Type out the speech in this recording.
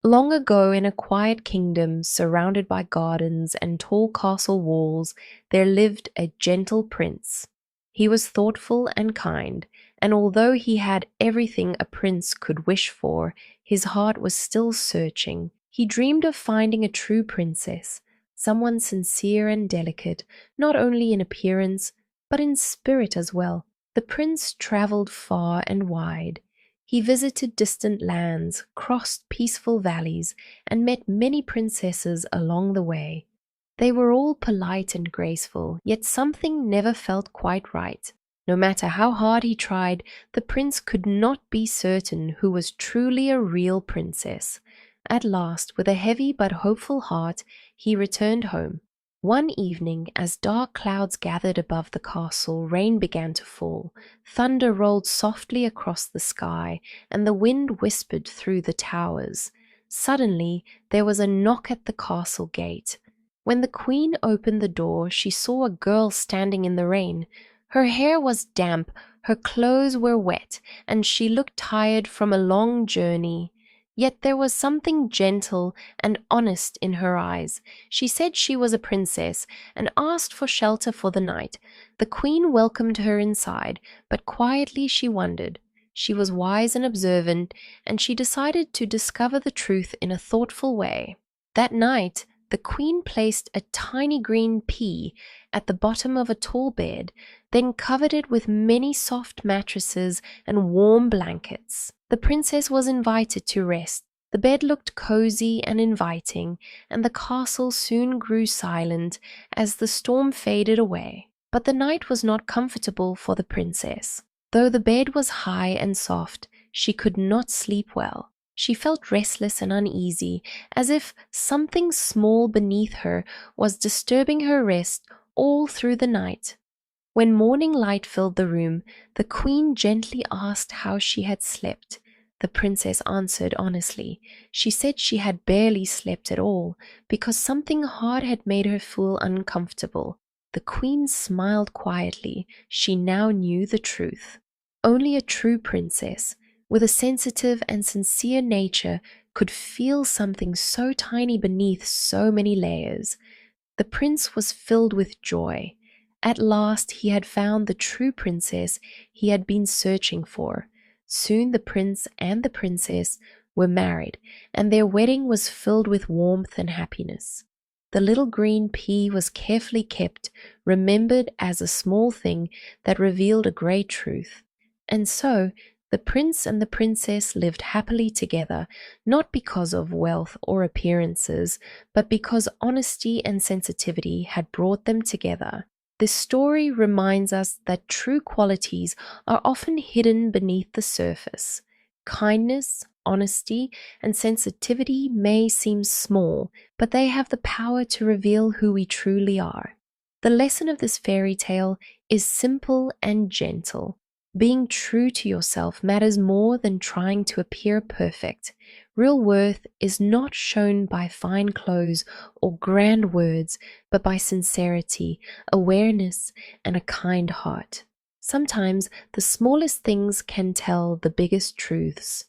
Long ago, in a quiet kingdom surrounded by gardens and tall castle walls, there lived a gentle prince. He was thoughtful and kind, and although he had everything a prince could wish for, his heart was still searching. He dreamed of finding a true princess, someone sincere and delicate, not only in appearance, but in spirit as well. The prince traveled far and wide. He visited distant lands, crossed peaceful valleys, and met many princesses along the way. They were all polite and graceful, yet something never felt quite right. No matter how hard he tried, the prince could not be certain who was truly a real princess. At last, with a heavy but hopeful heart, he returned home. One evening, as dark clouds gathered above the castle, rain began to fall. Thunder rolled softly across the sky, and the wind whispered through the towers. Suddenly, there was a knock at the castle gate. When the queen opened the door, she saw a girl standing in the rain. Her hair was damp, her clothes were wet, and she looked tired from a long journey. Yet there was something gentle and honest in her eyes. She said she was a princess and asked for shelter for the night. The queen welcomed her inside, but quietly she wondered. She was wise and observant, and she decided to discover the truth in a thoughtful way. That night, the queen placed a tiny green pea at the bottom of a tall bed, then covered it with many soft mattresses and warm blankets. The princess was invited to rest. The bed looked cozy and inviting, and the castle soon grew silent as the storm faded away. But the night was not comfortable for the princess. Though the bed was high and soft, she could not sleep well. She felt restless and uneasy, as if something small beneath her was disturbing her rest all through the night. When morning light filled the room, the queen gently asked how she had slept. The princess answered honestly. She said she had barely slept at all, because something hard had made her feel uncomfortable. The queen smiled quietly. She now knew the truth. Only a true princess, with a sensitive and sincere nature, could feel something so tiny beneath so many layers. The prince was filled with joy. At last he had found the true princess he had been searching for. Soon the prince and the princess were married, and their wedding was filled with warmth and happiness. The little green pea was carefully kept, remembered as a small thing that revealed a great truth. And so, the prince and the princess lived happily together, not because of wealth or appearances, but because honesty and sensitivity had brought them together. This story reminds us that true qualities are often hidden beneath the surface. Kindness, honesty, and sensitivity may seem small, but they have the power to reveal who we truly are. The lesson of this fairy tale is simple and gentle. Being true to yourself matters more than trying to appear perfect. Real worth is not shown by fine clothes or grand words, but by sincerity, awareness, and a kind heart. Sometimes the smallest things can tell the biggest truths.